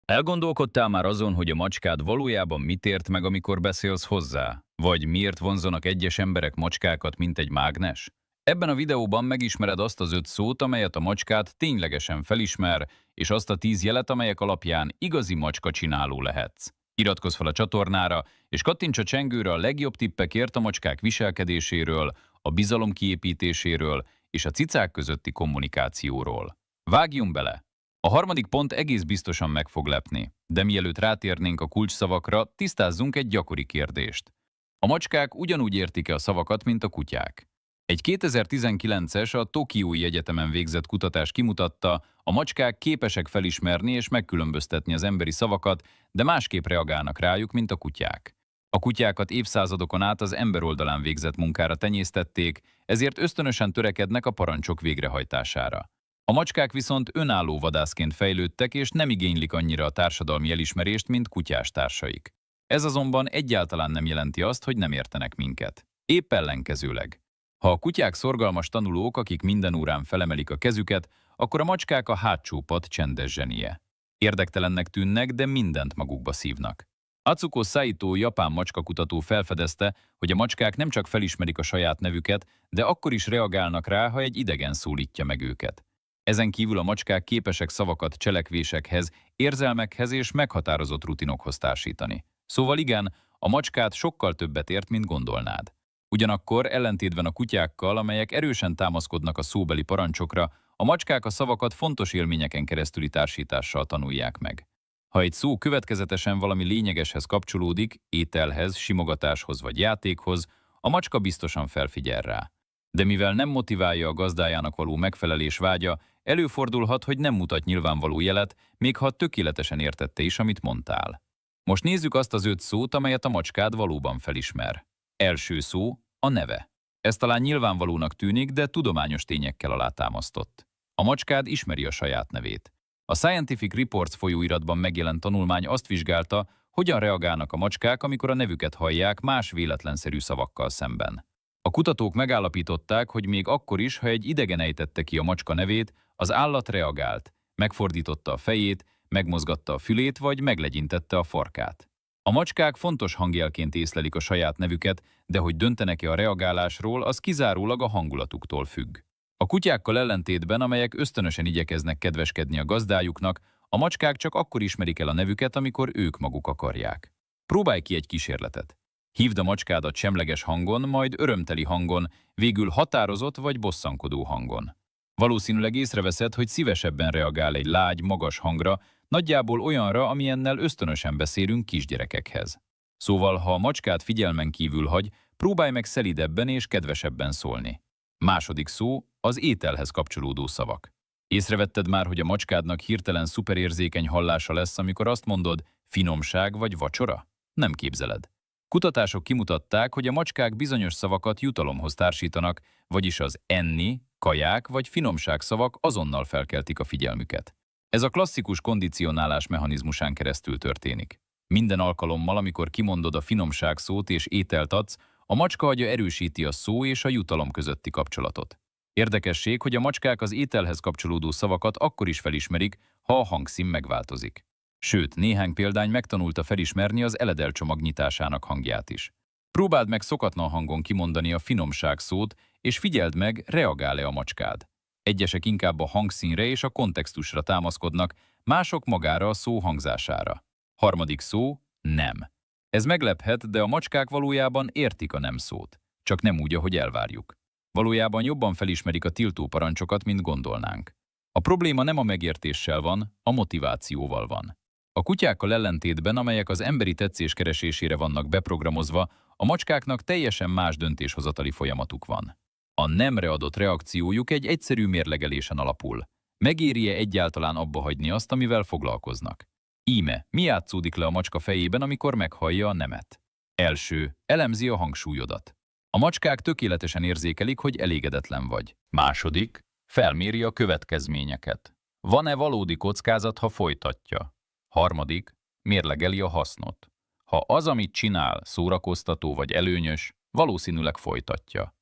Elgondolkodtál már azon, hogy a macskád valójában mit ért meg, amikor beszélsz hozzá? Vagy miért vonzanak egyes emberek macskákat, mint egy mágnes? Ebben a videóban megismered azt az 5 szót, amelyet a macskád ténylegesen felismer, és azt a 10 jelet, amelyek alapján igazi macska csináló lehetsz. Iratkozz fel a csatornára, és kattints a csengőre a legjobb tippekért a macskák viselkedéséről, a bizalom kiépítéséről és a cicák közötti kommunikációról. Vágjunk bele! A harmadik pont egész biztosan meg fog lepni, de mielőtt rátérnénk a kulcsszavakra, tisztázzunk egy gyakori kérdést. A macskák ugyanúgy értik-e a szavakat, mint a kutyák? Egy 2019-es a Tokiói Egyetemen végzett kutatás kimutatta, a macskák képesek felismerni és megkülönböztetni az emberi szavakat, de másképp reagálnak rájuk, mint a kutyák. A kutyákat évszázadokon át az ember oldalán végzett munkára tenyésztették, ezért ösztönösen törekednek a parancsok végrehajtására. A macskák viszont önálló vadászként fejlődtek, és nem igénylik annyira a társadalmi elismerést, mint kutyás társaik. Ez azonban egyáltalán nem jelenti azt, hogy nem értenek minket. Épp ellenkezőleg. Ha a kutyák szorgalmas tanulók, akik minden órán felemelik a kezüket, akkor a macskák a hátsó pad csendes zsenie. Érdektelennek tűnnek, de mindent magukba szívnak. Atsuko Saito japán macskakutató felfedezte, hogy a macskák nem csak felismerik a saját nevüket, de akkor is reagálnak rá, ha egy idegen szólítja meg őket. Ezen kívül a macskák képesek szavakat cselekvésekhez, érzelmekhez és meghatározott rutinokhoz társítani. Szóval igen, a macskát sokkal többet ért, mint gondolnád. Ugyanakkor ellentétben a kutyákkal, amelyek erősen támaszkodnak a szóbeli parancsokra, a macskák a szavakat fontos élményeken keresztüli társítással tanulják meg. Ha egy szó következetesen valami lényegeshez kapcsolódik, ételhez, simogatáshoz vagy játékhoz, a macska biztosan felfigyel rá. De mivel nem motiválja a gazdájának való megfelelés vágya, előfordulhat, hogy nem mutat nyilvánvaló jelet, még ha tökéletesen értette is, amit mondtál. Most nézzük azt az 5 szót, amelyet a macskád valóban felismer. Első szó, a neve. Ez talán nyilvánvalónak tűnik, de tudományos tényekkel alátámasztott. A macskád ismeri a saját nevét. A Scientific Reports folyóiratban megjelent tanulmány azt vizsgálta, hogyan reagálnak a macskák, amikor a nevüket hallják más véletlenszerű szavakkal szemben. A kutatók megállapították, hogy még akkor is, ha egy idegen ejtette ki a macska nevét, az állat reagált, megfordította a fejét, megmozgatta a fülét vagy meglegyintette a farkát. A macskák fontos hangjelként észlelik a saját nevüket, de hogy döntenek-e a reagálásról, az kizárólag a hangulatuktól függ. A kutyákkal ellentétben, amelyek ösztönösen igyekeznek kedveskedni a gazdájuknak, a macskák csak akkor ismerik el a nevüket, amikor ők maguk akarják. Próbálj ki egy kísérletet. Hívd a macskádat semleges hangon, majd örömteli hangon, végül határozott vagy bosszankodó hangon. Valószínűleg észreveszed, hogy szívesebben reagál egy lágy, magas hangra, nagyjából olyanra, amilyennel ösztönösen beszélünk kisgyerekekhez. Szóval, ha a macskát figyelmen kívül hagy, próbálj meg szelidebben és kedvesebben szólni. Második szó, az ételhez kapcsolódó szavak. Észrevetted már, hogy a macskádnak hirtelen szuperérzékeny hallása lesz, amikor azt mondod, finomság vagy vacsora? Nem képzeled. Kutatások kimutatták, hogy a macskák bizonyos szavakat jutalomhoz társítanak, vagyis az enni, kaják vagy finomság szavak azonnal felkeltik a figyelmüket. Ez a klasszikus kondicionálás mechanizmusán keresztül történik. Minden alkalommal, amikor kimondod a finomság szót és ételt adsz, a macska agya erősíti a szó és a jutalom közötti kapcsolatot. Érdekesség, hogy a macskák az ételhez kapcsolódó szavakat akkor is felismerik, ha a hangszín megváltozik. Sőt, néhány példány megtanulta felismerni az eledelcsomag nyitásának hangját is. Próbáld meg szokatlan hangon kimondani a finomság szót, és figyeld meg, reagál-e a macskád. Egyesek inkább a hangszínre és a kontextusra támaszkodnak, mások magára a szó hangzására. Harmadik szó, nem. Ez meglephet, de a macskák valójában értik a nem szót, csak nem úgy, ahogy elvárjuk. Valójában jobban felismerik a tiltó parancsokat, mint gondolnánk. A probléma nem a megértéssel van, a motivációval van. A kutyákkal ellentétben, amelyek az emberi tetszés keresésére vannak beprogramozva, a macskáknak teljesen más döntéshozatali folyamatuk van. A nemre adott reakciójuk egy egyszerű mérlegelésen alapul. Megéri-e egyáltalán abba hagyni azt, amivel foglalkoznak? Íme, mi játszódik le a macska fejében, amikor meghallja a nemet? Első, elemzi a hangsúlyodat. A macskák tökéletesen érzékelik, hogy elégedetlen vagy. Második, felméri a következményeket. Van-e valódi kockázat, ha folytatja? Harmadik, mérlegeli a hasznot. Ha az, amit csinál, szórakoztató vagy előnyös, valószínűleg folytatja.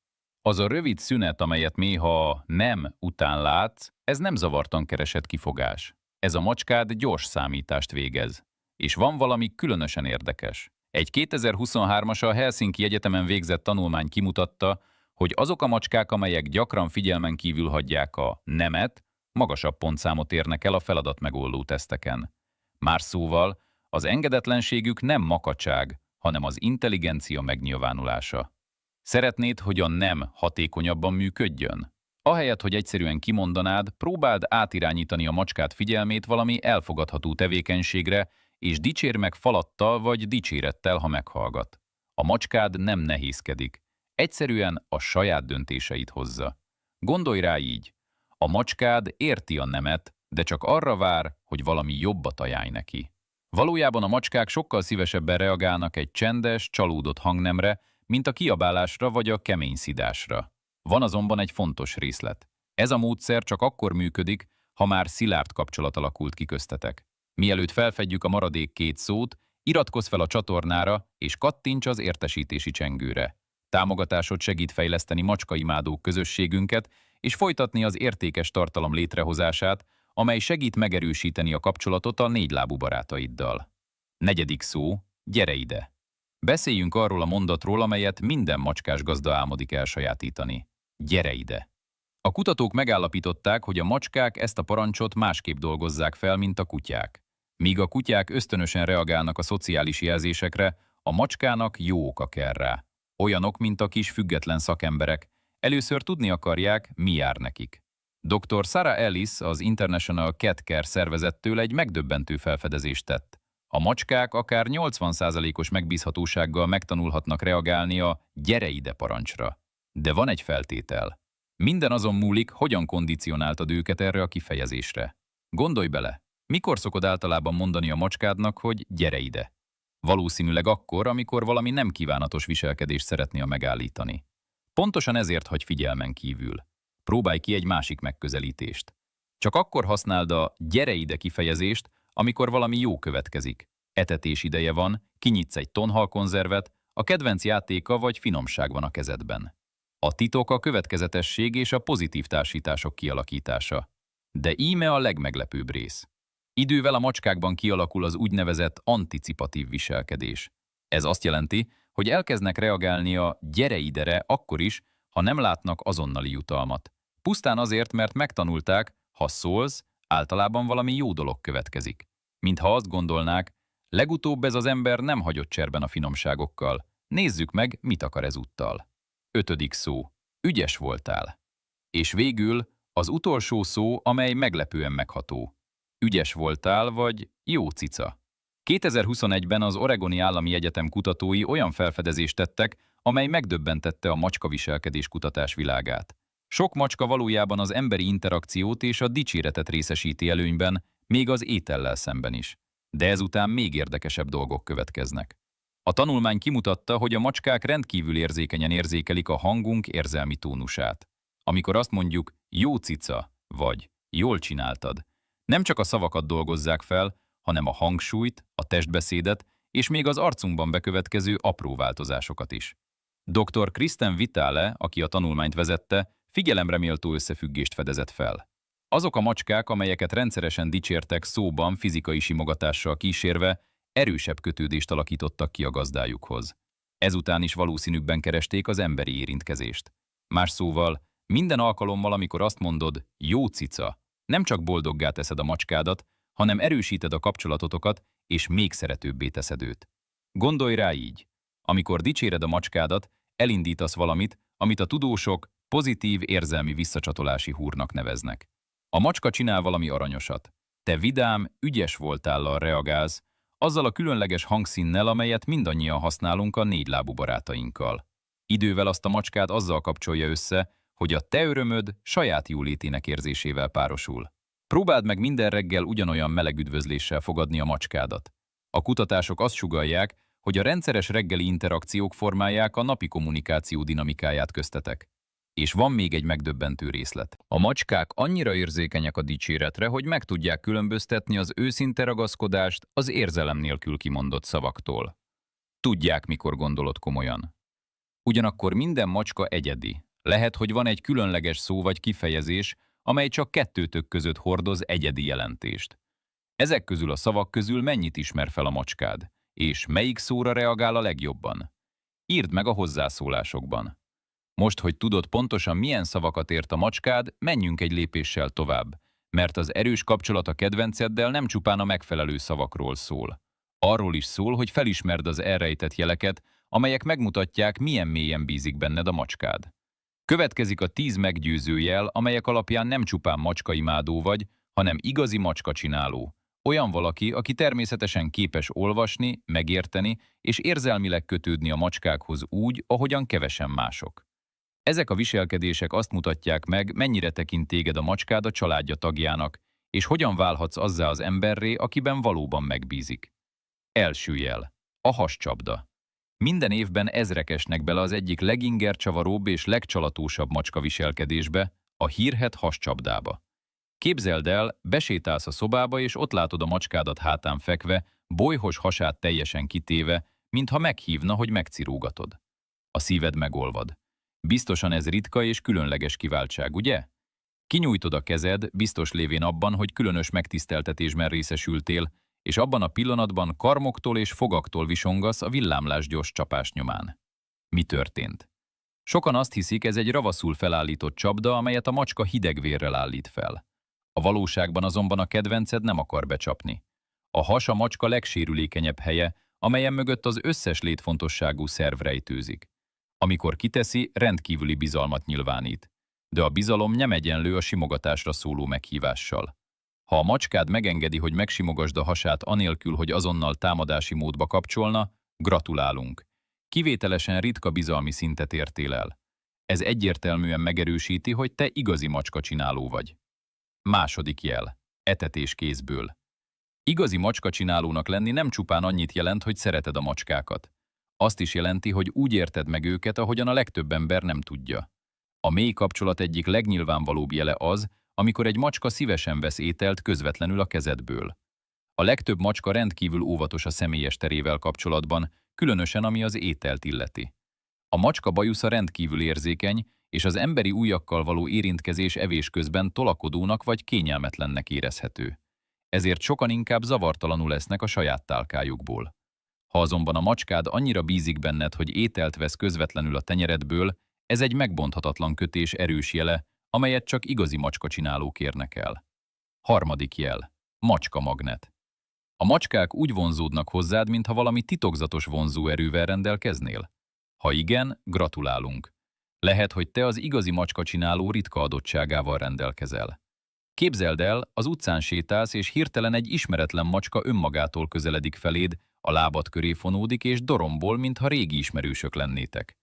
Az a rövid szünet, amelyet néha a nem után látsz, ez nem zavartan keresett kifogás. Ez a macskád gyors számítást végez. És van valami különösen érdekes. Egy 2023-as a Helsinki Egyetemen végzett tanulmány kimutatta, hogy azok a macskák, amelyek gyakran figyelmen kívül hagyják a nemet, magasabb pontszámot érnek el a feladatmegoldó teszteken. Más szóval, az engedetlenségük nem makacság, hanem az intelligencia megnyilvánulása. Szeretnéd, hogy a nem hatékonyabban működjön? Ahelyett, hogy egyszerűen kimondanád, próbáld átirányítani a macskát figyelmét valami elfogadható tevékenységre, és dicsérd meg falattal vagy dicsérettel, ha meghallgat. A macskád nem nehézkedik. Egyszerűen a saját döntéseit hozza. Gondolj rá így. A macskád érti a nemet, de csak arra vár, hogy valami jobbat ajánlj neki. Valójában a macskák sokkal szívesebben reagálnak egy csendes, csalódott hangnemre, mint a kiabálásra vagy a kemény szidásra. Van azonban egy fontos részlet. Ez a módszer csak akkor működik, ha már szilárd kapcsolat alakult ki köztetek. Mielőtt felfedjük a maradék 2 szót, iratkozz fel a csatornára és kattints az értesítési csengőre. Támogatásod segít fejleszteni macskaimádók közösségünket és folytatni az értékes tartalom létrehozását, amely segít megerősíteni a kapcsolatot a négylábú barátaiddal. 4. szó, gyere ide! Beszéljünk arról a mondatról, amelyet minden macskás gazda álmodik elsajátítani. Gyere ide! A kutatók megállapították, hogy a macskák ezt a parancsot másképp dolgozzák fel, mint a kutyák. Míg a kutyák ösztönösen reagálnak a szociális jelzésekre, a macskának jó oka kell rá. Olyanok, mint a kis független szakemberek. Először tudni akarják, mi jár nekik. Dr. Sarah Ellis, az International Cat Care szervezettől egy megdöbbentő felfedezést tett. A macskák akár 80%-os megbízhatósággal megtanulhatnak reagálni a gyere ide parancsra. De van egy feltétel. Minden azon múlik, hogyan kondicionáltad őket erre a kifejezésre. Gondolj bele, mikor szokod általában mondani a macskádnak, hogy gyere ide? Valószínűleg akkor, amikor valami nem kívánatos viselkedést szeretnél megállítani. Pontosan ezért hagy figyelmen kívül. Próbálj ki egy másik megközelítést. Csak akkor használd a gyere ide kifejezést, amikor valami jó következik. Etetés ideje van, kinyitsz egy tonhalkonzervet, a kedvenc játéka vagy finomság van a kezedben. A titok a következetesség és a pozitív társítások kialakítása. De íme a legmeglepőbb rész. Idővel a macskákban kialakul az úgynevezett anticipatív viselkedés. Ez azt jelenti, hogy elkezdnek reagálni a gyere idere akkor is, ha nem látnak azonnali jutalmat. Pusztán azért, mert megtanulták, ha szólsz, általában valami jó dolog következik. Mintha azt gondolnák, legutóbb ez az ember nem hagyott cserben a finomságokkal. Nézzük meg, mit akar ezúttal. 5. szó. Ügyes voltál. És végül az utolsó szó, amely meglepően megható. Ügyes voltál, vagy jó cica. 2021-ben az Oregoni Állami Egyetem kutatói olyan felfedezést tettek, amely megdöbbentette a macskaviselkedés kutatás világát. Sok macska valójában az emberi interakciót és a dicséretet részesíti előnyben, még az étellel szemben is. De ezután még érdekesebb dolgok következnek. A tanulmány kimutatta, hogy a macskák rendkívül érzékenyen érzékelik a hangunk érzelmi tónusát. Amikor azt mondjuk, jó cica, vagy jól csináltad, nem csak a szavakat dolgozzák fel, hanem a hangsúlyt, a testbeszédet és még az arcunkban bekövetkező apró változásokat is. Dr. Kristen Vitale, aki a tanulmányt vezette, figyelemreméltó összefüggést fedezett fel. Azok a macskák, amelyeket rendszeresen dicsértek szóban, fizikai simogatással kísérve, erősebb kötődést alakítottak ki a gazdájukhoz. Ezután is valószínűbben keresték az emberi érintkezést. Más szóval, minden alkalommal, amikor azt mondod, jó cica, nem csak boldoggá teszed a macskádat, hanem erősíted a kapcsolatotokat, és még szeretőbbé teszed őt. Gondolj rá így. Amikor dicséred a macskádat, elindítasz valamit, amit a tudósok pozitív érzelmi visszacsatolási húrnak neveznek. A macska csinál valami aranyosat. Te vidám, ügyes voltállal reagálsz, azzal a különleges hangszínnel, amelyet mindannyian használunk a négylábú barátainkkal. Idővel azt a macskát azzal kapcsolja össze, hogy a te örömöd saját jólétének érzésével párosul. Próbáld meg minden reggel ugyanolyan meleg üdvözléssel fogadni a macskádat. A kutatások azt sugallják, hogy a rendszeres reggeli interakciók formálják a napi kommunikáció dinamikáját köztetek. És van még egy megdöbbentő részlet. A macskák annyira érzékenyek a dicséretre, hogy meg tudják különböztetni az őszinte ragaszkodást az érzelem nélkül kimondott szavaktól. Tudják, mikor gondolod komolyan. Ugyanakkor minden macska egyedi. Lehet, hogy van egy különleges szó vagy kifejezés, amely csak kettőtök között hordoz egyedi jelentést. Ezek közül a szavak közül mennyit ismer fel a macskád, és melyik szóra reagál a legjobban? Írd meg a hozzászólásokban. Most, hogy tudod pontosan milyen szavakat ért a macskád, menjünk egy lépéssel tovább, mert az erős kapcsolat a kedvenceddel nem csupán a megfelelő szavakról szól. Arról is szól, hogy felismerd az elrejtett jeleket, amelyek megmutatják, milyen mélyen bízik benned a macskád. Következik a 10 meggyőző jel, amelyek alapján nem csupán macskaimádó vagy, hanem igazi macskacsináló. Olyan valaki, aki természetesen képes olvasni, megérteni és érzelmileg kötődni a macskákhoz úgy, ahogyan kevesen mások. Ezek a viselkedések azt mutatják meg, mennyire tekint téged a macskád a családja tagjának, és hogyan válhatsz azzá az emberré, akiben valóban megbízik. Első jel. A hascsapda. Minden évben ezrek esnek bele az egyik legingercsavaróbb és legcsalatósabb macska viselkedésbe, a hírhedt hascsapdába. Képzeld el, besétálsz a szobába, és ott látod a macskádat hátán fekve, bolyhos hasát teljesen kitéve, mintha meghívna, hogy megcirógatod. A szíved megolvad. Biztosan ez ritka és különleges kiváltság, ugye? Kinyújtod a kezed, biztos lévén abban, hogy különös megtiszteltetésben részesültél, és abban a pillanatban karmoktól és fogaktól visongasz a villámlás gyors csapás nyomán. Mi történt? Sokan azt hiszik, ez egy ravaszul felállított csapda, amelyet a macska hidegvérrel állít fel. A valóságban azonban a kedvenced nem akar becsapni. A has a macska legsérülékenyebb helye, amelyen mögött az összes létfontosságú szerv rejtőzik. Amikor kiteszi, rendkívüli bizalmat nyilvánít. De a bizalom nem egyenlő a simogatásra szóló meghívással. Ha a macskád megengedi, hogy megsimogasd a hasát anélkül, hogy azonnal támadási módba kapcsolna, gratulálunk. Kivételesen ritka bizalmi szintet értél el. Ez egyértelműen megerősíti, hogy te igazi macskacsináló vagy. Második jel. Etetés kézből. Igazi macskacsinálónak lenni nem csupán annyit jelent, hogy szereted a macskákat. Azt is jelenti, hogy úgy érted meg őket, ahogyan a legtöbb ember nem tudja. A mély kapcsolat egyik legnyilvánvalóbb jele az, amikor egy macska szívesen vesz ételt közvetlenül a kezedből. A legtöbb macska rendkívül óvatos a személyes terével kapcsolatban, különösen ami az ételt illeti. A macska bajusza rendkívül érzékeny, és az emberi ujjakkal való érintkezés evés közben tolakodónak vagy kényelmetlennek érezhető. Ezért sokan inkább zavartalanul lesznek a saját tálkájukból. Ha azonban a macskád annyira bízik benned, hogy ételt vesz közvetlenül a tenyeredből, ez egy megbonthatatlan kötés erős jele, amelyet csak igazi macskacsinálók érnek el. Harmadik jel. Macska-magnet. A macskák úgy vonzódnak hozzád, mintha valami titokzatos vonzóerővel rendelkeznél. Ha igen, gratulálunk. Lehet, hogy te az igazi macskacsináló ritka adottságával rendelkezel. Képzeld el, az utcán sétálsz, és hirtelen egy ismeretlen macska önmagától közeledik feléd, a lábad köré fonódik, és dorombol, mintha régi ismerősök lennétek.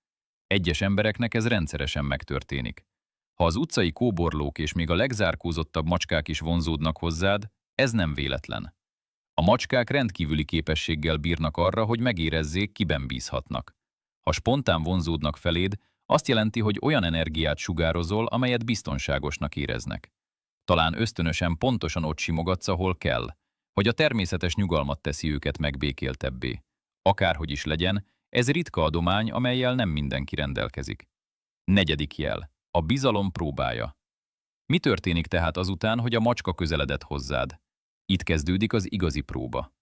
Egyes embereknek ez rendszeresen megtörténik. Ha az utcai kóborlók és még a legzárkózottabb macskák is vonzódnak hozzád, ez nem véletlen. A macskák rendkívüli képességgel bírnak arra, hogy megérezzék, kiben bízhatnak. Ha spontán vonzódnak feléd, azt jelenti, hogy olyan energiát sugározol, amelyet biztonságosnak éreznek. Talán ösztönösen pontosan ott simogatsz, ahol kell, hogy a természetes nyugalmat teszi őket megbékéltebbé. Akárhogy is legyen, ez ritka adomány, amellyel nem mindenki rendelkezik. Negyedik jel. A bizalom próbája. Mi történik tehát azután, hogy a macska közeledett hozzád? Itt kezdődik az igazi próba.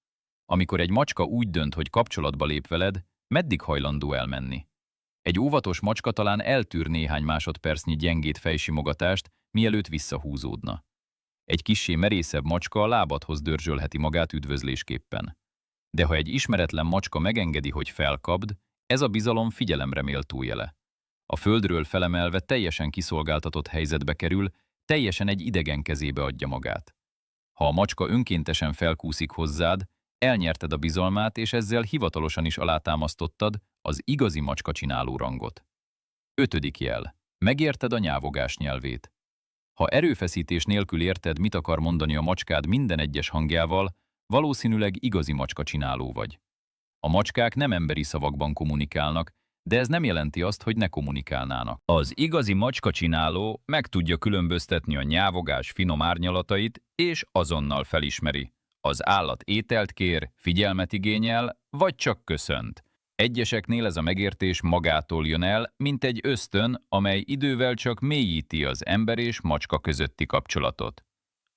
Amikor egy macska úgy dönt, hogy kapcsolatba lép veled, meddig hajlandó elmenni? Egy óvatos macska talán eltűr néhány másodpercnyi gyengét fejsimogatást, mielőtt visszahúzódna. Egy kissé merészebb macska a lábadhoz dörzsölheti magát üdvözlésképpen. De ha egy ismeretlen macska megengedi, hogy felkapd, ez a bizalom figyelemre méltó jele. A földről felemelve teljesen kiszolgáltatott helyzetbe kerül, teljesen egy idegen kezébe adja magát. Ha a macska önkéntesen felkúszik hozzád, elnyerted a bizalmát, és ezzel hivatalosan is alátámasztottad az igazi macskacsináló rangot. Ötödik jel. Megérted a nyávogás nyelvét. Ha erőfeszítés nélkül érted, mit akar mondani a macskád minden egyes hangjával, valószínűleg igazi macskacsináló vagy. A macskák nem emberi szavakban kommunikálnak, de ez nem jelenti azt, hogy ne kommunikálnának. Az igazi macskacsináló meg tudja különböztetni a nyávogás finom árnyalatait, és azonnal felismeri. Az állat ételt kér, figyelmet igényel, vagy csak köszönt. Egyeseknél ez a megértés magától jön el, mint egy ösztön, amely idővel csak mélyíti az ember és macska közötti kapcsolatot.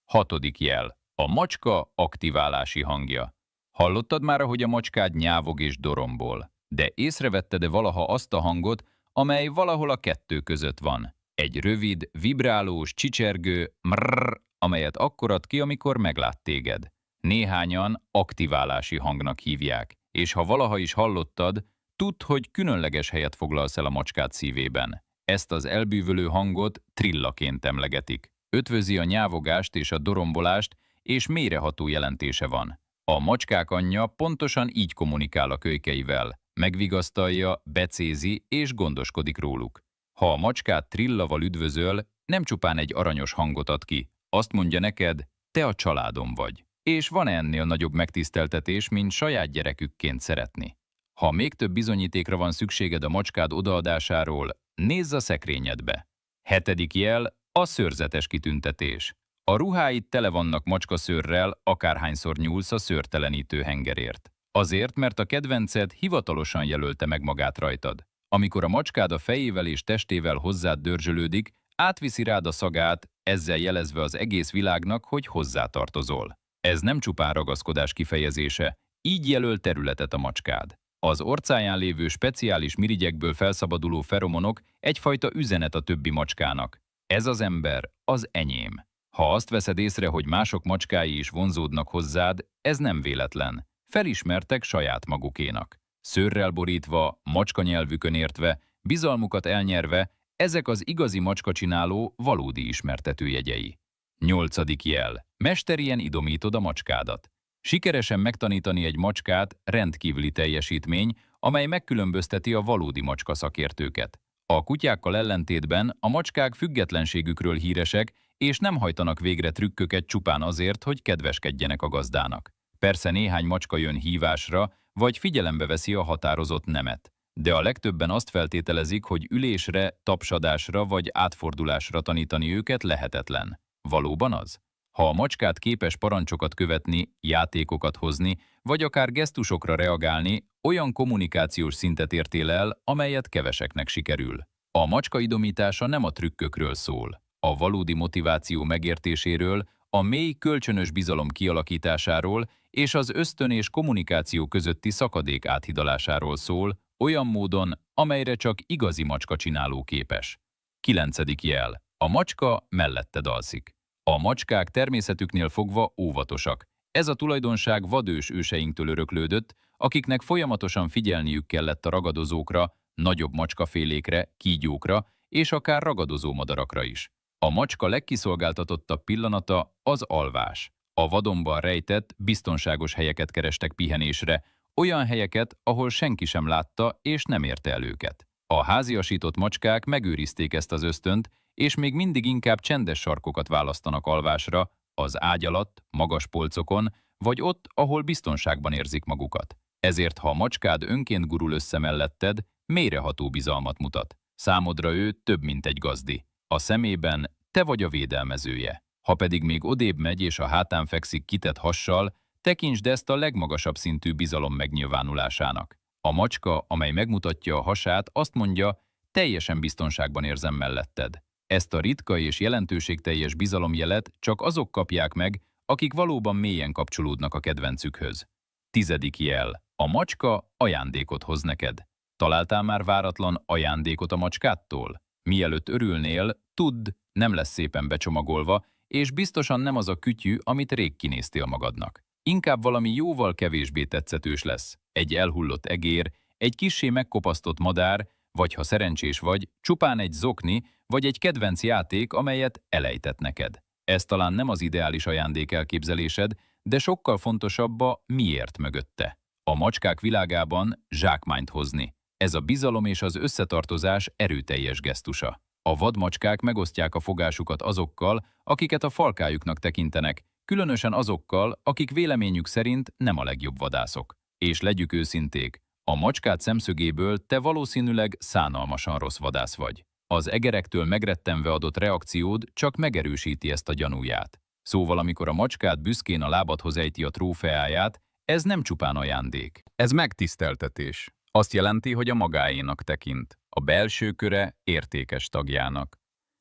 Hatodik jel. A macska aktiválási hangja. Hallottad már, hogy a macskád nyávog és dorombol, de észrevetted-e valaha azt a hangot, amely valahol a kettő között van? Egy rövid, vibrálós, csicsergő mrrr, amelyet akkor ad ki, amikor meglát téged. Néhányan aktiválási hangnak hívják, és ha valaha is hallottad, tudd, hogy különleges helyet foglalsz el a macskád szívében. Ezt az elbűvölő hangot trillaként emlegetik. Ötvözi a nyávogást és a dorombolást, és mélyreható jelentése van. A macskák anyja pontosan így kommunikál a kölykeivel, megvigasztalja, becézi és gondoskodik róluk. Ha a macskát trillaval üdvözöl, nem csupán egy aranyos hangot ad ki, azt mondja neked, te a családom vagy. És van ennél nagyobb megtiszteltetés, mint saját gyerekükként szeretni. Ha még több bizonyítékra van szükséged a macskád odaadásáról, nézz a szekrényedbe. 7. jel, a szőrzetes kitüntetés. A ruháid tele vannak macskaszőrrel, akárhányszor nyúlsz a szőrtelenítő hengerért. Azért, mert a kedvenced hivatalosan jelölte meg magát rajtad. Amikor a macskád a fejével és testével hozzád dörzsölődik, átviszi rád a szagát, ezzel jelezve az egész világnak, hogy hozzátartozol. Ez nem csupán ragaszkodás kifejezése, így jelöl területet a macskád. Az orcáján lévő speciális mirigyekből felszabaduló feromonok egyfajta üzenet a többi macskának. Ez az ember az enyém. Ha azt veszed észre, hogy mások macskái is vonzódnak hozzád, ez nem véletlen. Felismertek saját magukénak. Szőrrel borítva, macskanyelvükön értve, bizalmukat elnyerve, ezek az igazi macskacsináló valódi ismertetőjegyei. 8. jel. Mesterien idomítod a macskádat. Sikeresen megtanítani egy macskát rendkívüli teljesítmény, amely megkülönbözteti a valódi macskaszakértőket. A kutyákkal ellentétben a macskák függetlenségükről híresek, és nem hajtanak végre trükköket csupán azért, hogy kedveskedjenek a gazdának. Persze néhány macska jön hívásra, vagy figyelembe veszi a határozott nemet. De a legtöbben azt feltételezik, hogy ülésre, tapsadásra vagy átfordulásra tanítani őket lehetetlen. Valóban az? Ha a macskát képes parancsokat követni, játékokat hozni, vagy akár gesztusokra reagálni, olyan kommunikációs szintet értél el, amelyet keveseknek sikerül. A macska idomítása nem a trükkökről szól. A valódi motiváció megértéséről, a mély kölcsönös bizalom kialakításáról és az ösztön és kommunikáció közötti szakadék áthidalásáról szól, olyan módon, amelyre csak igazi macskacsináló képes. 9. jel. A macska melletted alszik. A macskák természetüknél fogva óvatosak. Ez a tulajdonság vadős őseinktől öröklődött, akiknek folyamatosan figyelniük kellett a ragadozókra, nagyobb macskafélékre, kígyókra és akár ragadozó madarakra is. A macska legkiszolgáltatottabb pillanata az alvás. A vadonban rejtett, biztonságos helyeket kerestek pihenésre, olyan helyeket, ahol senki sem látta és nem érte el őket. A háziasított macskák megőrizték ezt az ösztönt, és még mindig inkább csendes sarkokat választanak alvásra, az ágy alatt, magas polcokon, vagy ott, ahol biztonságban érzik magukat. Ezért, ha a macskád önként gurul össze melletted, mélyreható bizalmat mutat. Számodra ő több, mint egy gazdi. A szemében te vagy a védelmezője. Ha pedig még odébb megy és a hátán fekszik kitett hassal, tekintsd ezt a legmagasabb szintű bizalom megnyilvánulásának. A macska, amely megmutatja a hasát, azt mondja, teljesen biztonságban érzem melletted. Ezt a ritka és jelentőségteljes bizalomjelet csak azok kapják meg, akik valóban mélyen kapcsolódnak a kedvencükhöz. 10. jel. A macska ajándékot hoz neked. Találtál már váratlan ajándékot a macskádtól? Mielőtt örülnél, tudd, nem lesz szépen becsomagolva, és biztosan nem az a kütyű, amit rég kinéztél magadnak. Inkább valami jóval kevésbé tetszetős lesz. Egy elhullott egér, egy kissé megkopasztott madár, vagy ha szerencsés vagy, csupán egy zokni, vagy egy kedvenc játék, amelyet elejtett neked. Ez talán nem az ideális ajándék elképzelésed, de sokkal fontosabb a miért mögötte. A macskák világában zsákmányt hozni. Ez a bizalom és az összetartozás erőteljes gesztusa. A vadmacskák megosztják a fogásukat azokkal, akiket a falkájuknak tekintenek, különösen azokkal, akik véleményük szerint nem a legjobb vadászok. És legyük őszinték, a macskád szemszögéből te valószínűleg szánalmasan rossz vadász vagy. Az egerektől megrettenve adott reakciód csak megerősíti ezt a gyanúját. Szóval amikor a macskád büszkén a lábadhoz ejti a trófeáját, ez nem csupán ajándék. Ez megtiszteltetés. Azt jelenti, hogy a magáénak tekint, a belső köre értékes tagjának.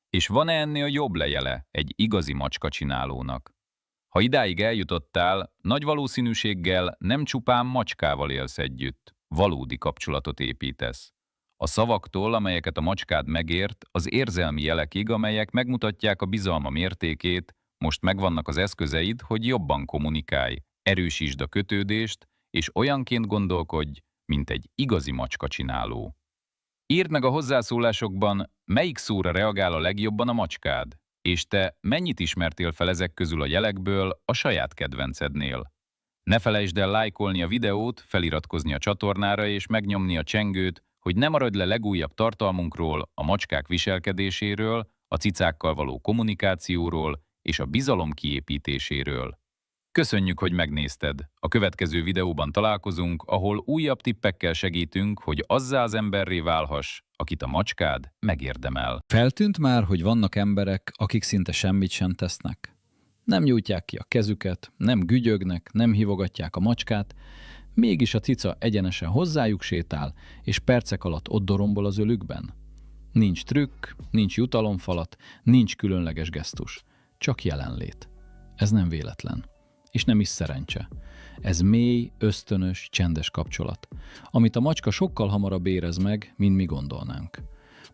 És van-e ennél jobb lejele egy igazi macskacsinálónak? Ha idáig eljutottál, nagy valószínűséggel nem csupán macskával élsz együtt, valódi kapcsolatot építesz. A szavaktól, amelyeket a macskád megért, az érzelmi jelekig, amelyek megmutatják a bizalma mértékét, most megvannak az eszközeid, hogy jobban kommunikálj, erősítsd a kötődést, és olyanként gondolkodj, mint egy igazi macska csináló. Írd meg a hozzászólásokban, melyik szóra reagál a legjobban a macskád, és te mennyit ismertél fel ezek közül a jelekből a saját kedvencednél. Ne felejtsd el lájkolni a videót, feliratkozni a csatornára és megnyomni a csengőt, hogy ne maradj le legújabb tartalmunkról, a macskák viselkedéséről, a cicákkal való kommunikációról és a bizalom kiépítéséről. Köszönjük, hogy megnézted! A következő videóban találkozunk, ahol újabb tippekkel segítünk, hogy azzá az emberré válhass, akit a macskád megérdemel. Feltűnt már, hogy vannak emberek, akik szinte semmit sem tesznek? Nem nyújtják ki a kezüket, nem gügyögnek, nem hívogatják a macskát, mégis a cica egyenesen hozzájuk sétál, és percek alatt ott dorombol az ölükben. Nincs trükk, nincs jutalomfalat, nincs különleges gesztus, csak jelenlét. Ez nem véletlen. És nem is szerencse. Ez mély, ösztönös, csendes kapcsolat, amit a macska sokkal hamarabb érez meg, mint mi gondolnánk.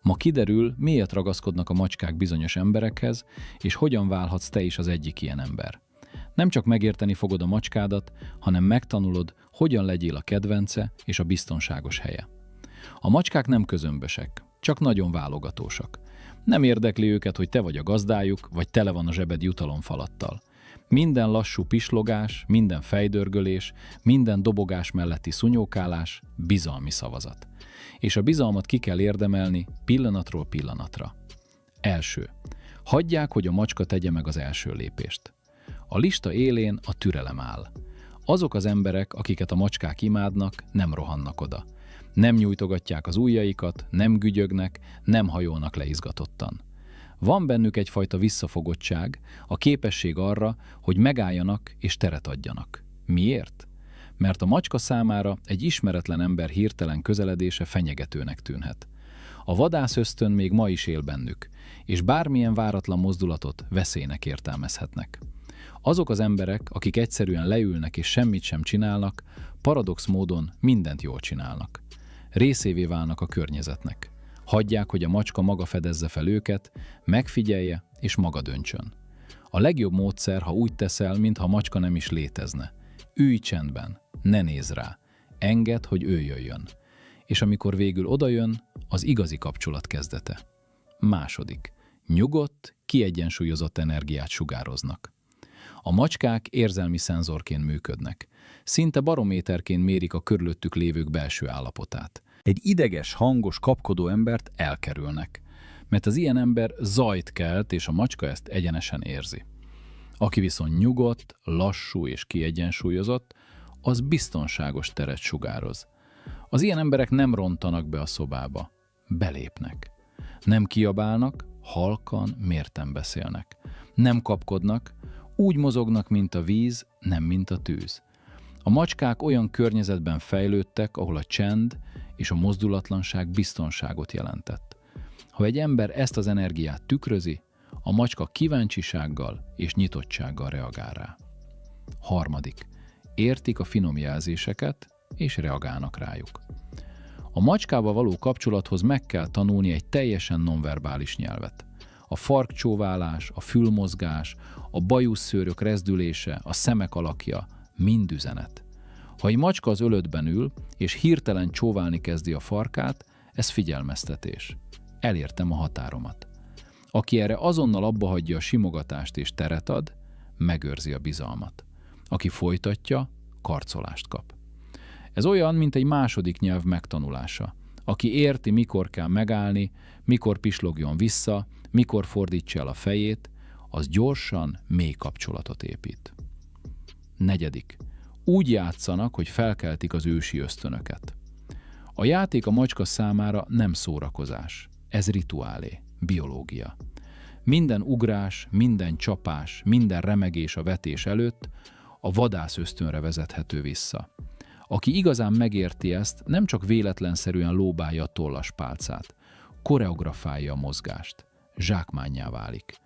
Ma kiderül, miért ragaszkodnak a macskák bizonyos emberekhez, és hogyan válhatsz te is az egyik ilyen ember. Nem csak megérteni fogod a macskádat, hanem megtanulod, hogyan legyél a kedvence és a biztonságos helye. A macskák nem közömbösek, csak nagyon válogatósak. Nem érdekli őket, hogy te vagy a gazdájuk, vagy tele van a zsebed jutalomfalattal. Minden lassú pislogás, minden fejdörgölés, minden dobogás melletti szunyókálás bizalmi szavazat. És a bizalmat ki kell érdemelni pillanatról pillanatra. Első. Hagyják, hogy a macska tegye meg az első lépést. A lista élén a türelem áll. Azok az emberek, akiket a macskák imádnak, nem rohannak oda. Nem nyújtogatják az ujjaikat, nem gügyögnek, nem hajolnak le izgatottan. Van bennük egyfajta visszafogottság, a képesség arra, hogy megálljanak és teret adjanak. Miért? Mert a macska számára egy ismeretlen ember hirtelen közeledése fenyegetőnek tűnhet. A vadász ösztön még ma is él bennük, és bármilyen váratlan mozdulatot veszélynek értelmezhetnek. Azok az emberek, akik egyszerűen leülnek és semmit sem csinálnak, paradox módon mindent jól csinálnak. Részévé válnak a környezetnek. Hagyják, hogy a macska maga fedezze fel őket, megfigyelje és maga döntsön. A legjobb módszer, ha úgy teszel, mintha a macska nem is létezne. Ülj csendben, ne nézz rá, engedd, hogy ő jöjjön. És amikor végül odajön, az igazi kapcsolat kezdete. Második. Nyugodt, kiegyensúlyozott energiát sugároznak. A macskák érzelmi szenzorként működnek. Szinte barométerként mérik a körülöttük lévők belső állapotát. Egy ideges, hangos, kapkodó embert elkerülnek, mert az ilyen ember zajt kelt, és a macska ezt egyenesen érzi. Aki viszont nyugodt, lassú és kiegyensúlyozott, az biztonságos teret sugároz. Az ilyen emberek nem rontanak be a szobába, belépnek. Nem kiabálnak, halkan, mérten beszélnek. Nem kapkodnak, úgy mozognak, mint a víz, nem mint a tűz. A macskák olyan környezetben fejlődtek, ahol a csend és a mozdulatlanság biztonságot jelentett. Ha egy ember ezt az energiát tükrözi, a macska kíváncsisággal és nyitottsággal reagál rá. Harmadik. Értik a finom jelzéseket és reagálnak rájuk. A macskával való kapcsolathoz meg kell tanulni egy teljesen nonverbális nyelvet. A farkcsóválás, a fülmozgás, a bajuszszőrök rezdülése, a szemek alakja mind üzenet. Ha egy macska az ölödben ül, és hirtelen csóválni kezdi a farkát, ez figyelmeztetés. Elértem a határomat. Aki erre azonnal abbahagyja a simogatást és teret ad, megőrzi a bizalmat. Aki folytatja, karcolást kap. Ez olyan, mint egy második nyelv megtanulása. Aki érti, mikor kell megállni, mikor pislogjon vissza, mikor fordítsa el a fejét, az gyorsan, mély kapcsolatot épít. Negyedik. Úgy játszanak, hogy felkeltik az ősi ösztönöket. A játék a macska számára nem szórakozás. Ez rituálé, biológia. Minden ugrás, minden csapás, minden remegés a vetés előtt a vadász ösztönre vezethető vissza. Aki igazán megérti ezt, nem csak véletlenszerűen lóbálja a tollaspálcát, koreografálja a mozgást, zsákmánnyá válik.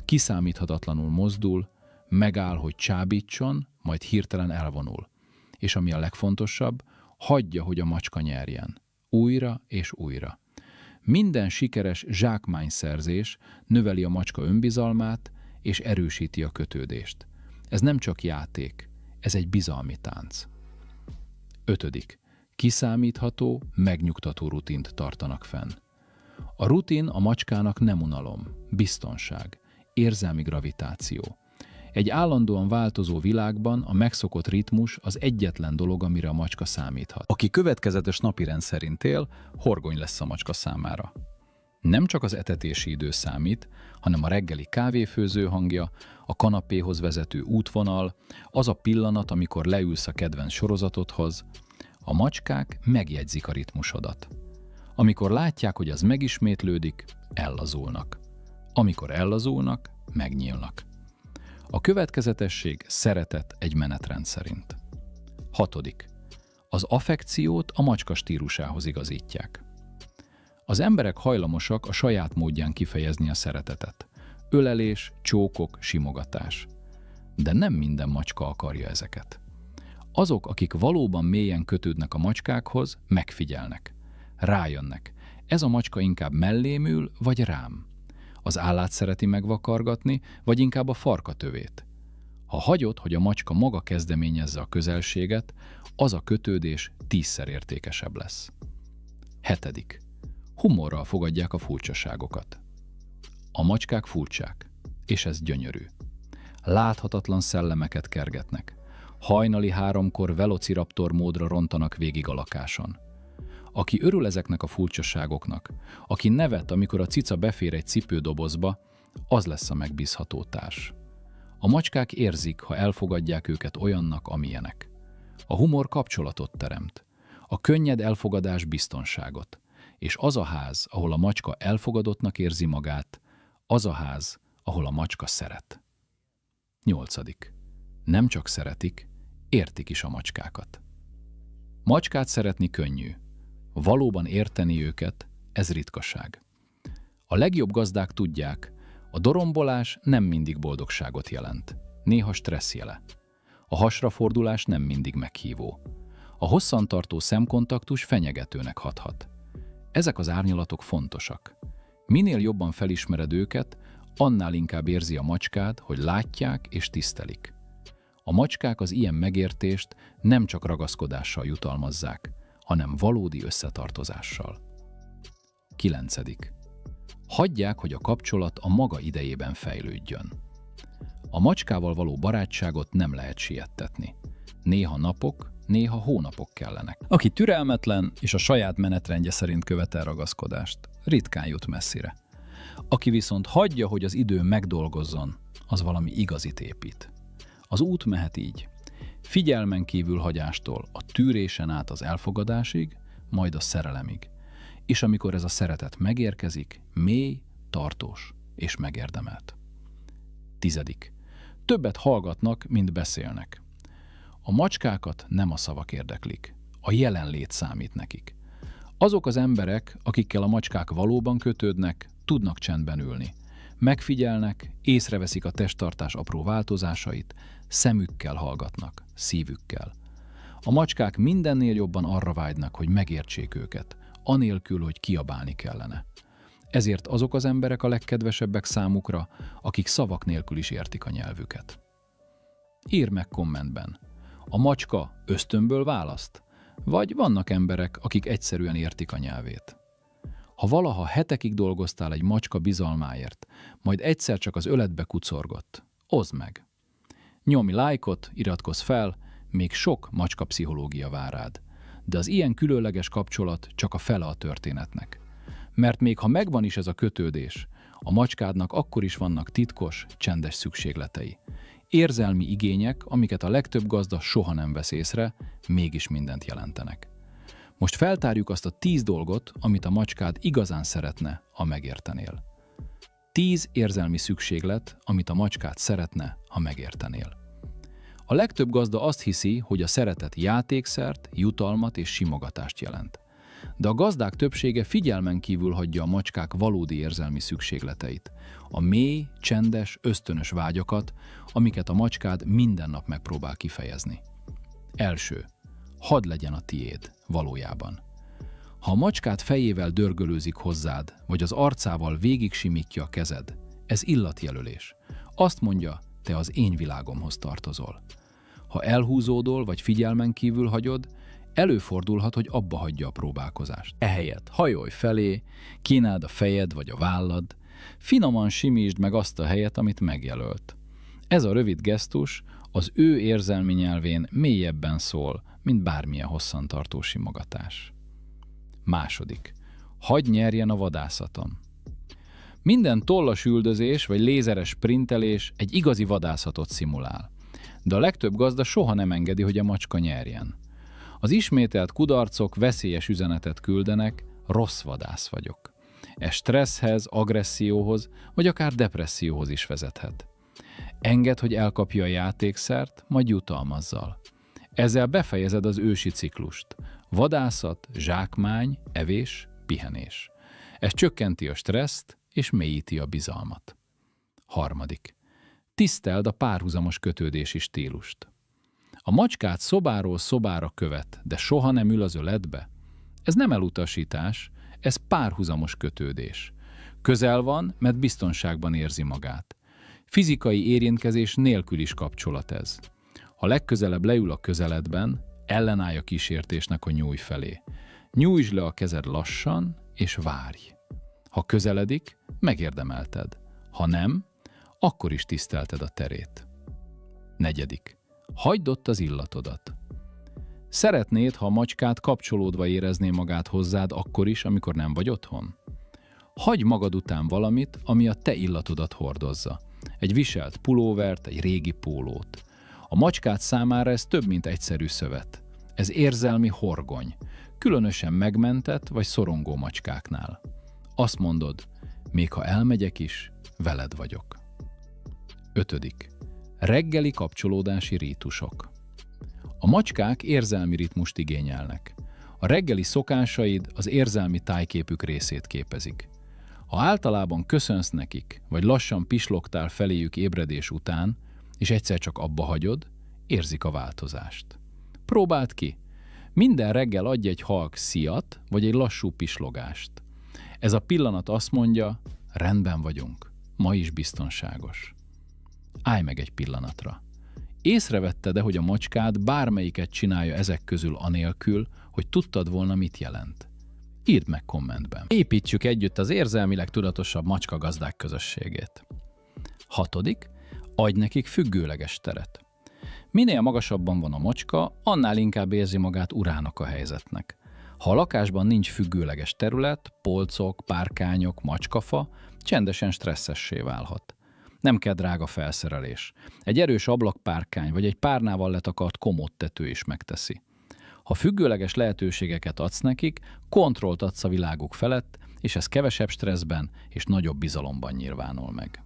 Kiszámíthatatlanul mozdul, megáll, hogy csábítson, majd hirtelen elvonul. És ami a legfontosabb, hagyja, hogy a macska nyerjen. Újra és újra. Minden sikeres zsákmányszerzés növeli a macska önbizalmát és erősíti a kötődést. Ez nem csak játék, ez egy bizalmi tánc. 5. Kiszámítható, megnyugtató rutint tartanak fenn. A rutin a macskának nem unalom, biztonság, érzelmi gravitáció. Egy állandóan változó világban a megszokott ritmus az egyetlen dolog, amire a macska számíthat. Aki következetes napirend szerint él, horgony lesz a macska számára. Nem csak az etetési idő számít, hanem a reggeli kávéfőző hangja, a kanapéhoz vezető útvonal, az a pillanat, amikor leülsz a kedvenc sorozatodhoz. A macskák megjegyzik a ritmusodat. Amikor látják, hogy az megismétlődik, ellazulnak. Amikor ellazulnak, megnyílnak. A következetesség szeretet egy menetrend szerint. 6. Az affekciót a macska stílusához igazítják. Az emberek hajlamosak a saját módján kifejezni a szeretetet. Ölelés, csókok, simogatás. De nem minden macska akarja ezeket. Azok, akik valóban mélyen kötődnek a macskákhoz, megfigyelnek. Rájönnek. Ez a macska inkább mellém ül, vagy rám. Az állát szereti megvakargatni, vagy inkább a farkatövét. Ha hagyod, hogy a macska maga kezdeményezze a közelséget, az a kötődés 10-szer értékesebb lesz. 7. Humorral fogadják a furcsaságokat. A macskák furcsák, és ez gyönyörű. Láthatatlan szellemeket kergetnek. Hajnali 3-kor velociraptor módra rontanak végig a lakáson. Aki örül ezeknek a furcsaságoknak, aki nevet, amikor a cica befér egy cipődobozba, az lesz a megbízható társ. A macskák érzik, ha elfogadják őket olyannak, amilyenek. A humor kapcsolatot teremt. A könnyed elfogadás biztonságot. És az a ház, ahol a macska elfogadottnak érzi magát, az a ház, ahol a macska szeret. 8. Nem csak szeretik, értik is a macskákat. Macskát szeretni könnyű. Valóban érteni őket, ez ritkaság. A legjobb gazdák tudják, a dorombolás nem mindig boldogságot jelent, néha stressz jele. A hasrafordulás nem mindig meghívó. A hosszantartó szemkontaktus fenyegetőnek hathat. Ezek az árnyalatok fontosak. Minél jobban felismered őket, annál inkább érzi a macskád, hogy látják és tisztelik. A macskák az ilyen megértést nem csak ragaszkodással jutalmazzák, hanem valódi összetartozással. 9. Hagyják, hogy a kapcsolat a maga idejében fejlődjön. A macskával való barátságot nem lehet siettetni. Néha napok, néha hónapok kellenek. Aki türelmetlen és a saját menetrendje szerint követel ragaszkodást, ritkán jut messzire. Aki viszont hagyja, hogy az idő megdolgozzon, az valami igazit épít. Az út mehet így. Figyelmen kívül hagyástól a tűrésen át az elfogadásig, majd a szerelemig. És amikor ez a szeretet megérkezik, mély, tartós és megérdemelt. 10. Többet hallgatnak, mint beszélnek. A macskákat nem a szavak érdeklik, a jelenlét számít nekik. Azok az emberek, akikkel a macskák valóban kötődnek, tudnak csendben ülni. Megfigyelnek, észreveszik a testtartás apró változásait, szemükkel hallgatnak, szívükkel. A macskák mindennél jobban arra vágynak, hogy megértsék őket, anélkül, hogy kiabálni kellene. Ezért azok az emberek a legkedvesebbek számukra, akik szavak nélkül is értik a nyelvüket. Írd meg kommentben. A macska ösztönből választ? Vagy vannak emberek, akik egyszerűen értik a nyelvét? Ha valaha hetekig dolgoztál egy macska bizalmáért, majd egyszer csak az öletbe kucorgott, oszd meg. Nyomj lájkot, iratkozz fel, még sok macska pszichológia vár rád. De az ilyen különleges kapcsolat csak a fele a történetnek. Mert még ha megvan is ez a kötődés, a macskádnak akkor is vannak titkos, csendes szükségletei. Érzelmi igények, amiket a legtöbb gazda soha nem vesz észre, mégis mindent jelentenek. Most feltárjuk azt a 10 dolgot, amit a macskád igazán szeretne, ha megértenél. 10 érzelmi szükséglet, amit a macskád szeretne, ha megértenél. A legtöbb gazda azt hiszi, hogy a szeretet játékszert, jutalmat és simogatást jelent. De a gazdák többsége figyelmen kívül hagyja a macskák valódi érzelmi szükségleteit. A mély, csendes, ösztönös vágyakat, amiket a macskád minden nap megpróbál kifejezni. Első. Hadd legyen a tiéd, valójában. Ha a macskád fejével dörgölőzik hozzád, vagy az arcával végig simítja a kezed, ez illatjelölés. Azt mondja, te az én világomhoz tartozol. Ha elhúzódol, vagy figyelmen kívül hagyod, előfordulhat, hogy abba hagyja a próbálkozást. Ehelyett hajolj felé, kínáld a fejed vagy a vállad, finoman simítsd meg azt a helyet, amit megjelölt. Ez a rövid gesztus az ő érzelmi nyelvén mélyebben szól, mint bármilyen hosszantartó simogatás. Második. Hadd nyerjen a vadászaton. Minden tollas üldözés vagy lézeres sprintelés egy igazi vadászatot szimulál. De a legtöbb gazda soha nem engedi, hogy a macska nyerjen. Az ismételt kudarcok veszélyes üzenetet küldenek, rossz vadász vagyok. Ez stresszhez, agresszióhoz, vagy akár depresszióhoz is vezethet. Engedd, hogy elkapja a játékszert, majd jutalmazzal. Ezzel befejezed az ősi ciklust. Vadászat, zsákmány, evés, pihenés. Ez csökkenti a stresszt és mélyíti a bizalmat. Harmadik. Tiszteld a párhuzamos kötődési stílust. A macskát szobáról szobára követ, de soha nem ül az öletbe. Ez nem elutasítás, ez párhuzamos kötődés. Közel van, mert biztonságban érzi magát. Fizikai érintkezés nélkül is kapcsolat ez. Ha legközelebb leül a közeledben, ellenállj a kísértésnek a nyúj felé. Nyújtsd le a kezed lassan, és várj. Ha közeledik, megérdemelted. Ha nem, akkor is tisztelted a terét. Negyedik. Hagyd ott az illatodat. Szeretnéd, ha a macskát kapcsolódva érezné magát hozzád akkor is, amikor nem vagy otthon? Hagyj magad után valamit, ami a te illatodat hordozza. Egy viselt pulóvert, egy régi pólót. A macskát számára ez több, mint egyszerű szövet. Ez érzelmi horgony, különösen megmentett vagy szorongó macskáknál. Azt mondod, még ha elmegyek is, veled vagyok. Ötödik. Reggeli kapcsolódási rítusok. A macskák érzelmi ritmust igényelnek. A reggeli szokásaid az érzelmi tájképük részét képezik. Ha általában köszönsz nekik, vagy lassan pislogtál feléjük ébredés után, és egyszer csak abba hagyod, érzik a változást. Próbáld ki! Minden reggel adj egy halk sziat, vagy egy lassú pislogást. Ez a pillanat azt mondja, rendben vagyunk, ma is biztonságos. Állj meg egy pillanatra. Észrevetted-e, hogy a macskád bármelyiket csinálja ezek közül anélkül, hogy tudtad volna, mit jelent? Írd meg kommentben. Építsük együtt az érzelmileg tudatosabb macskagazdák közösségét. Hatodik. Adj nekik függőleges teret. Minél magasabban van a macska, annál inkább érzi magát urának a helyzetnek. Ha a lakásban nincs függőleges terület, polcok, párkányok, macskafa, csendesen stresszessé válhat. Nem kell drága felszerelés. Egy erős ablakpárkány vagy egy párnával letakart komódtető is megteszi. Ha függőleges lehetőségeket adsz nekik, kontrollt adsz a világuk felett, és ez kevesebb stresszben és nagyobb bizalomban nyilvánul meg.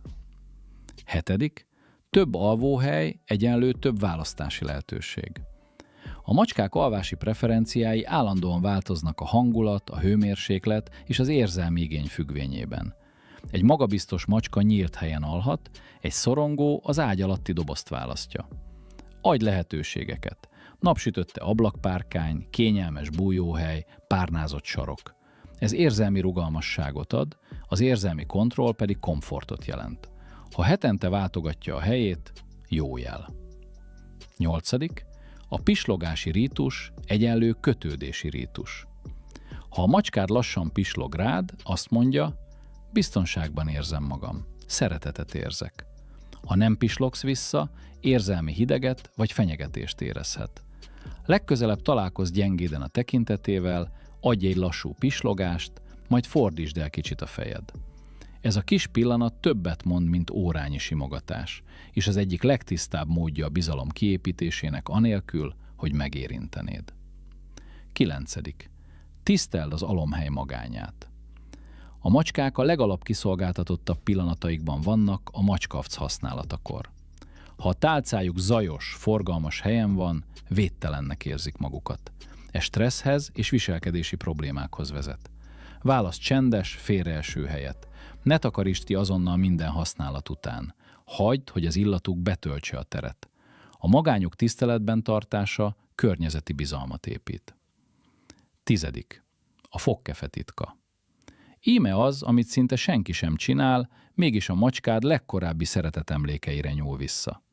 Hetedik. Több alvóhely egyenlő több választási lehetőség. A macskák alvási preferenciái állandóan változnak a hangulat, a hőmérséklet és az érzelmi igény függvényében. Egy magabiztos macska nyílt helyen alhat, egy szorongó az ágy alatti dobozt választja. Adj lehetőségeket. Napsütötte ablakpárkány, kényelmes bújóhely, párnázott sarok. Ez érzelmi rugalmasságot ad, az érzelmi kontroll pedig komfortot jelent. Ha hetente váltogatja a helyét, jó jel. 8. A pislogási rítus egyenlő kötődési rítus. Ha a macskád lassan pislog rád, azt mondja, biztonságban érzem magam, szeretetet érzek. Ha nem pislogsz vissza, érzelmi hideget vagy fenyegetést érezhet. Legközelebb találkozz gyengéden a tekintetével, adj egy lassú pislogást, majd fordítsd el kicsit a fejed. Ez a kis pillanat többet mond, mint órányi simogatás, és az egyik legtisztább módja a bizalom kiépítésének anélkül, hogy megérintenéd. 9. Tiszteld az alomhely magányát. A macskák a legalap kiszolgáltatottabb pillanataikban vannak a macskafc használatakor. Ha a tálcájuk zajos, forgalmas helyen van, védtelennek érzik magukat. Ez stresszhez és viselkedési problémákhoz vezet. Válaszd csendes, félreeső helyet. Ne takarítsd ki azonnal minden használat után. Hagyd, hogy az illatuk betöltse a teret. A magányuk tiszteletben tartása környezeti bizalmat épít. 10. A fogkefe titka. Íme az, amit szinte senki sem csinál, mégis a macskád legkorábbi szeretetemlékeire nyúl vissza.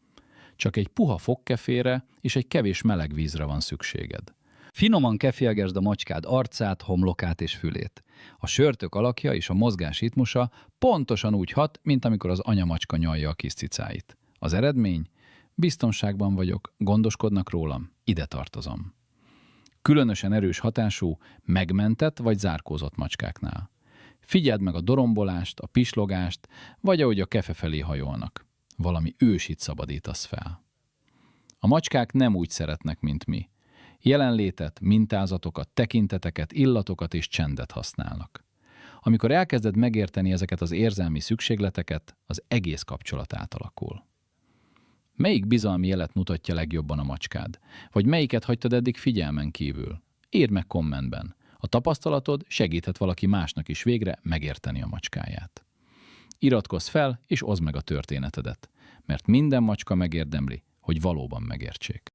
Csak egy puha fogkefére és egy kevés meleg vízre van szükséged. Finoman kefélgesd a macskád arcát, homlokát és fülét. A sörtök alakja és a mozgás ritmusa pontosan úgy hat, mint amikor az anyamacska nyalja a kis cicáit. Az eredmény? Biztonságban vagyok, gondoskodnak rólam, ide tartozom. Különösen erős hatású megmentett vagy zárkózott macskáknál. Figyeld meg a dorombolást, a pislogást, vagy ahogy a kefe felé hajolnak. Valami ősit szabadítasz fel. A macskák nem úgy szeretnek, mint mi. Jelenlétet, mintázatokat, tekinteteket, illatokat és csendet használnak. Amikor elkezded megérteni ezeket az érzelmi szükségleteket, az egész kapcsolat átalakul. Melyik bizalmi jelet mutatja legjobban a macskád? Vagy melyiket hagytad eddig figyelmen kívül? Írd meg kommentben. A tapasztalatod segíthet valaki másnak is végre megérteni a macskáját. Iratkozz fel és oszd meg a történetedet, mert minden macska megérdemli, hogy valóban megértsék.